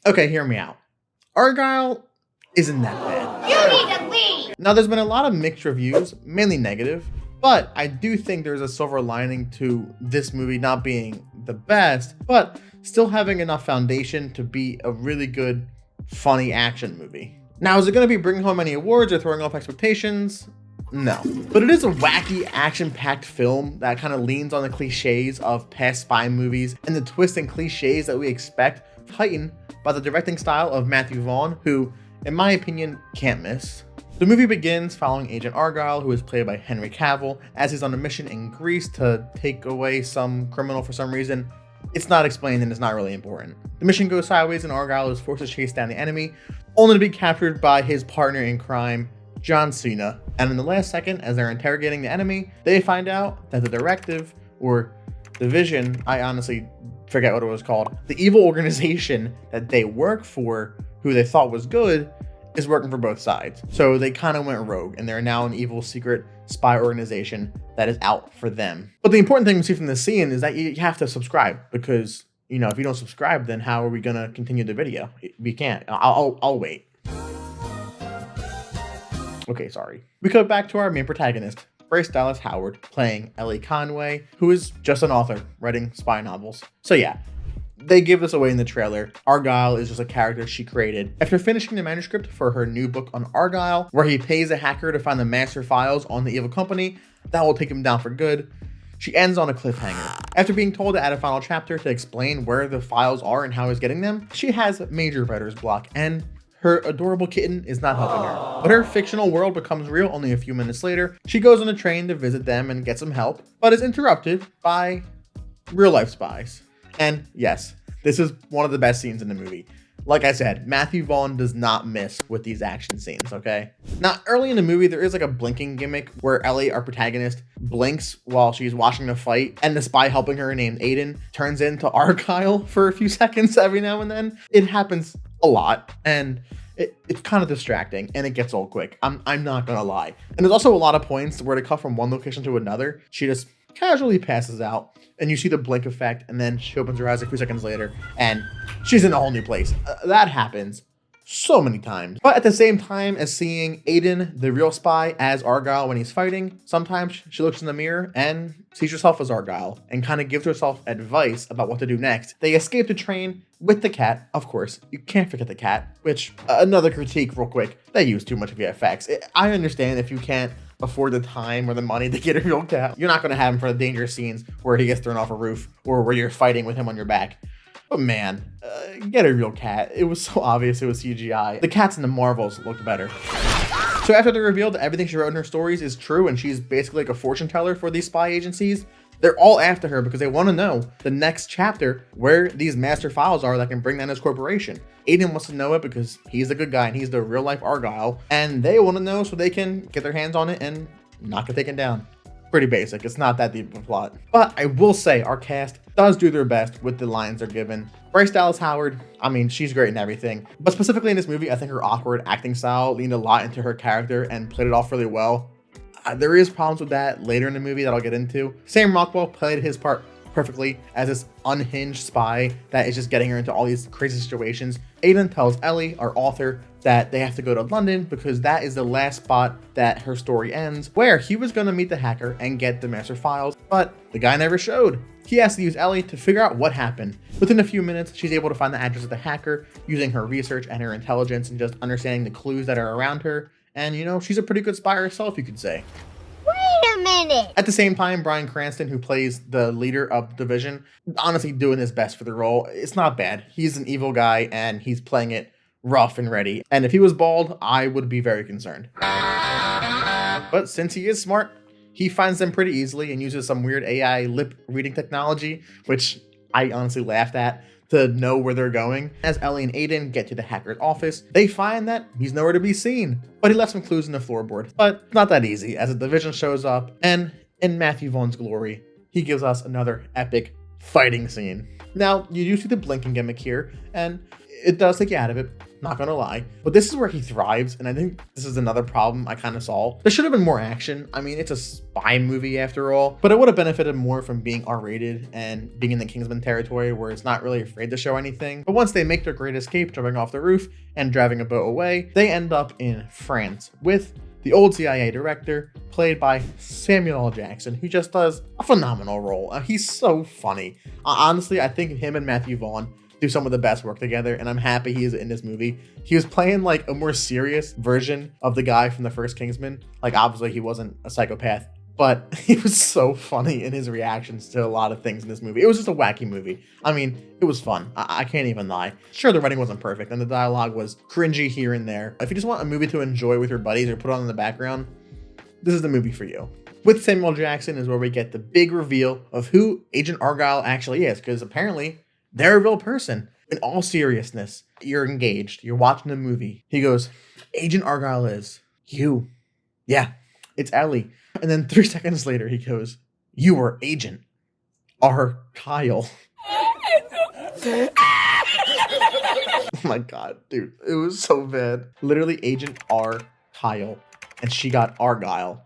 Okay, hear me out. Argyle isn't that bad. You need to leave! Now, there's been a lot of mixed reviews, mainly negative, but I do think there's a silver lining to this movie not being the best, but still having enough foundation to be a really good, funny action movie. Now, is it going to be bringing home any awards or throwing off expectations? No. But it is a wacky, action-packed film that kind of leans on the cliches of past spy movies and the twists and cliches that we expect, heightened by the directing style of Matthew Vaughn, who, in my opinion, can't miss. The movie begins following Agent Argyle, who is played by Henry Cavill, as he's on a mission in Greece to take away some criminal for some reason. It's not explained and it's not really important. The mission goes sideways and Argyle is forced to chase down the enemy, only to be captured by his partner in crime, John Cena. And in the last second, as they're interrogating the enemy, they find out that the directive, or the vision, I honestly forget what it was called, the evil organization that they work for, who they thought was good, is working for both sides. So they kind of went rogue and they're now an evil secret spy organization that is out for them. But the important thing to see from this scene is that you have to subscribe, because, you know, if you don't subscribe, then how are we going to continue the video? We can't. I'll wait. Okay, sorry. We cut back to our main protagonist, Bryce Dallas Howard, playing Ellie Conway, who is just an author writing spy novels. So yeah, they give this away in the trailer. Argyle is just a character she created after finishing the manuscript for her new book on Argyle, where he pays a hacker to find the master files on the evil company that will take him down for good. She ends on a cliffhanger. After being told to add a final chapter to explain where the files are and how he's getting them, she has major writer's block, and her adorable kitten is not helping her. But her fictional world becomes real only a few minutes later. She goes on a train to visit them and get some help, but is interrupted by real life spies. And yes, this is one of the best scenes in the movie. Like I said, Matthew Vaughn does not miss with these action scenes, okay? Now, early in the movie, there is like a blinking gimmick where Ellie, our protagonist, blinks while she's watching the fight, and the spy helping her named Aiden turns into Argyle for a few seconds every now and then. It happens a lot, and it's kind of distracting, and it gets old quick. I'm not gonna lie. And there's also a lot of points where to cut from one location to another, she just casually passes out, and you see the blink effect, and then she opens her eyes a few seconds later, and she's in a whole new place. That happens so many times. But at the same time as seeing Aiden, the real spy, as Argyle when he's fighting, sometimes she looks in the mirror and sees herself as Argyle, and kind of gives herself advice about what to do next. They escape the train with the cat, of course. You can't forget the cat, which, another critique real quick, they use too much VFX. I understand if you can't afford the time or the money to get a real cat. You're not going to have him for the dangerous scenes where he gets thrown off a roof or where you're fighting with him on your back. But man, get a real cat. It was so obvious it was CGI. The cats in the Marvels looked better. So after they revealed that everything she wrote in her stories is true and she's basically like a fortune teller for these spy agencies, they're all after her because they want to know the next chapter where these master files are that can bring down his corporation. Aiden wants to know it because he's the good guy and he's the real life Argyle, and they want to know so they can get their hands on it and knock it taken down. Pretty basic. It's not that deep of a plot. But I will say our cast does do their best with the lines they're given. Bryce Dallas Howard, I mean, she's great in everything. But specifically in this movie, I think her awkward acting style leaned a lot into her character and played it off really well. There is problems with that later in the movie that I'll get into. Sam Rockwell played his part perfectly as this unhinged spy that is just getting her into all these crazy situations. Aiden tells Ellie, our author, that they have to go to London because that is the last spot that her story ends, where he was going to meet the hacker and get the master files, but the guy never showed. He has to use Ellie to figure out what happened. Within a few minutes, she's able to find the address of the hacker using her research and her intelligence and just understanding the clues that are around her. And, you know, she's a pretty good spy herself, you could say. Wait a minute! At the same time, Bryan Cranston, who plays the leader of the division, honestly doing his best for the role. It's not bad. He's an evil guy, and he's playing it rough and ready. And if he was bald, I would be very concerned. But since he is smart, he finds them pretty easily and uses some weird AI lip reading technology, which I honestly laughed at, to know where they're going. As Ellie and Aiden get to the hacker's office, they find that he's nowhere to be seen, but he left some clues in the floorboard. But not that easy, as the division shows up, and in Matthew Vaughn's glory, he gives us another epic fighting scene. Now, you do see the blinking gimmick here, and it does take you out of it, not gonna lie. But this is where he thrives, and I think this is another problem I kind of saw. There should have been more action. I mean, it's a spy movie after all, but it would have benefited more from being R-rated and being in the Kingsman territory where it's not really afraid to show anything. But once they make their great escape, jumping off the roof and driving a boat away, they end up in France with the old CIA director, played by Samuel L. Jackson, who just does a phenomenal role. He's so funny. Honestly, I think him and Matthew Vaughn do some of the best work together, and I'm happy he is in this movie. He was playing like a more serious version of the guy from the first Kingsman. Like, obviously he wasn't a psychopath, but he was so funny in his reactions to a lot of things in this movie. It was just a wacky movie. I mean, it was fun. I can't even lie. Sure, the writing wasn't perfect and the dialogue was cringy here and there. If you just want a movie to enjoy with your buddies or put on in the background, this is the movie for you. With Samuel Jackson is where we get the big reveal of who Agent Argyle actually is, because apparently they're a real person. In all seriousness, you're engaged, you're watching the movie. He goes, Agent Argyle is you. Yeah, it's Ellie. And then 3 seconds later, he goes, you were Agent Argyle. Oh my God, dude, it was so bad. Literally Agent Argyle, and she got Argyle,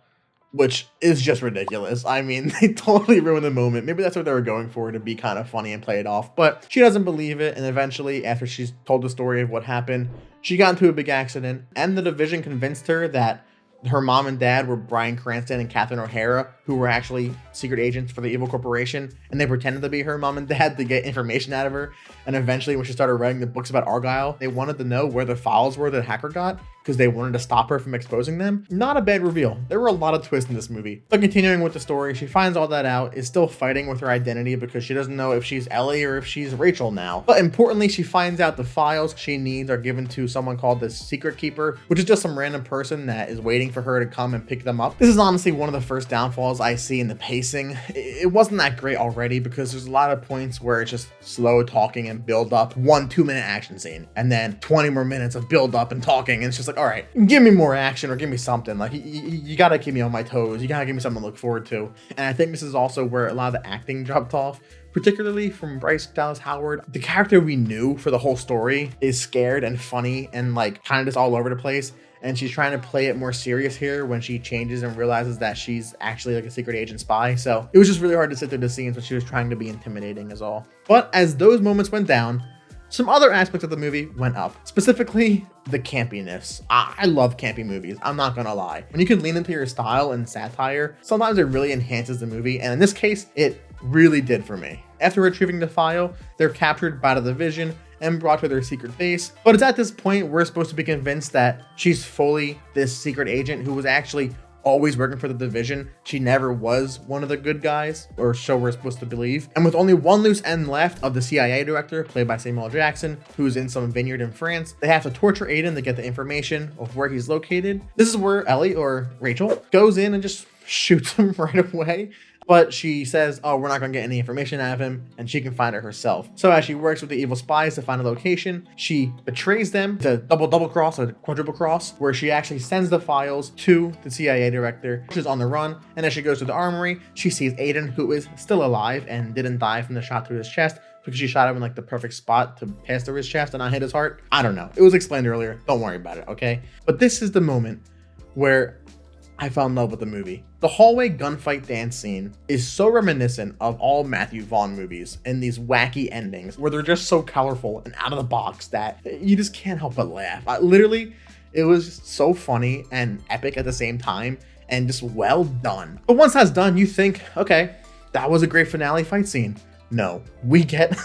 which is just ridiculous. I mean, they totally ruined the moment. Maybe that's what they were going for, to be kind of funny and play it off. But she doesn't believe it, and eventually, after she's told the story of what happened, she got into a big accident, and the division convinced her that her mom and dad were Bryan Cranston and Catherine O'Hara, who were actually secret agents for the evil corporation, and they pretended to be her mom and dad to get information out of her. And eventually, when she started writing the books about Argyle, they wanted to know where the files were that the hacker got, because they wanted to stop her from exposing them. Not a bad reveal. There were a lot of twists in this movie. But continuing with the story, she finds all that out, is still fighting with her identity because she doesn't know if she's Ellie or if she's Rachel now. But importantly, she finds out the files she needs are given to someone called the Secret Keeper, which is just some random person that is waiting for her to come and pick them up. This is honestly one of the first downfalls I see in the pacing. It wasn't that great already because there's a lot of points where it's just slow talking and build up, 1 2-minute action scene, and then 20 more minutes of build up and talking, and it's just like, all right, give me more action or give me something. Like, you gotta keep me on my toes. You gotta give me something to look forward to. And I think this is also where a lot of the acting dropped off, particularly from Bryce Dallas Howard. The character we knew for the whole story is scared and funny and like kind of just all over the place. And she's trying to play it more serious here when she changes and realizes that she's actually like a secret agent spy. So it was just really hard to sit through the scenes when she was trying to be intimidating is all. But as those moments went down, some other aspects of the movie went up, specifically the campiness. I love campy movies, I'm not gonna lie. When you can lean into your style and satire, sometimes it really enhances the movie, and in this case, it really did for me. After retrieving the file, they're captured by the division and brought to their secret base. But it's at this point we're supposed to be convinced that she's fully this secret agent who was actually always working for the division. She never was one of the good guys, or so we're supposed to believe. And with only one loose end left of the CIA director, played by Samuel L. Jackson, who's in some vineyard in France, they have to torture Aiden to get the information of where he's located. This is where Ellie, or Rachel, goes in and just shoots him right away. But she says, oh, we're not going to get any information out of him, and she can find it herself. So as she works with the evil spies to find a location, she betrays them to double cross or quadruple cross, where she actually sends the files to the CIA director. She's on the run, and as she goes to the armory, she sees Aiden, who is still alive and didn't die from the shot through his chest, because she shot him in like the perfect spot to pass through his chest and not hit his heart. I don't know. It was explained earlier. Don't worry about it, okay? But this is the moment where I fell in love with the movie. The hallway gunfight dance scene is so reminiscent of all Matthew Vaughn movies and these wacky endings where they're just so colorful and out of the box that you just can't help but laugh. Literally, it was so funny and epic at the same time and just well done. But once that's done, you think, okay, that was a great finale fight scene. No, we get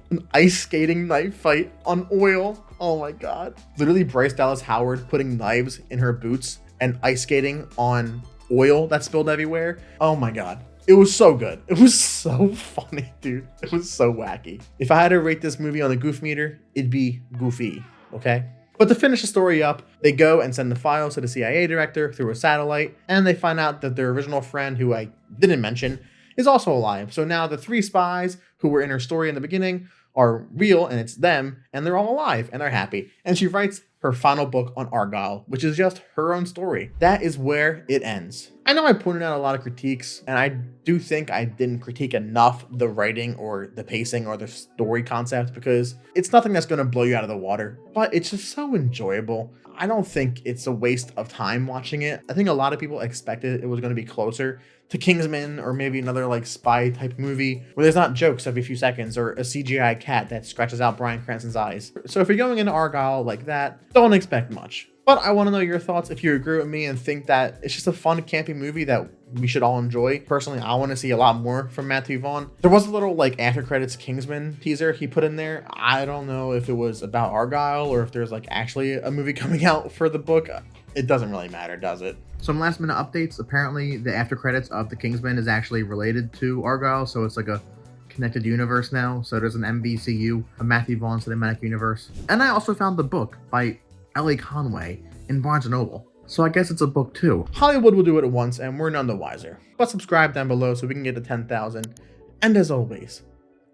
an ice skating knife fight on oil. Oh my God. Literally Bryce Dallas Howard putting knives in her boots and ice skating on oil that spilled everywhere. Oh my God. It was so good. It was so funny, dude. It was so wacky. If I had to rate this movie on a goof meter, it'd be goofy, okay? But to finish the story up, they go and send the files to the CIA director through a satellite, and they find out that their original friend, who I didn't mention, is also alive. So now the 3 spies who were in her story in the beginning are real, and it's them, and they're all alive, and they're happy. And she writes her final book on Argyle, which is just her own story. That is where it ends. I know I pointed out a lot of critiques, and I do think I didn't critique enough the writing or the pacing or the story concept, because it's nothing that's going to blow you out of the water, but it's just so enjoyable. I don't think it's a waste of time watching it. I think a lot of people expected it was going to be closer to Kingsman or maybe another like spy type movie where there's not jokes every few seconds or a CGI cat that scratches out Bryan Cranston's eyes. So if you're going into Argyle like that, don't expect much. But I want to know your thoughts if you agree with me and think that it's just a fun campy movie that we should all enjoy. Personally, I want to see a lot more from Matthew Vaughn. There was a little like after credits Kingsman teaser he put in there. I don't know if it was about Argyle or if there's like actually a movie coming out for the book. It doesn't really matter, does it? Some last minute updates. Apparently the after credits of the Kingsman is actually related to Argyle, so it's like a connected universe now. So there's an MVCU, a Matthew Vaughn cinematic universe. And I also found the book by L.A. Conway in Barnes & Noble. So I guess it's a book too. Hollywood will do it at once and we're none the wiser. But subscribe down below so we can get to 10,000. And as always,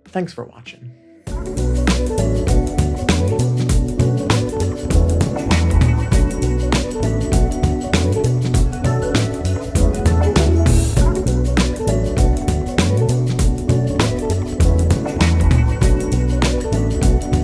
thanks for watching.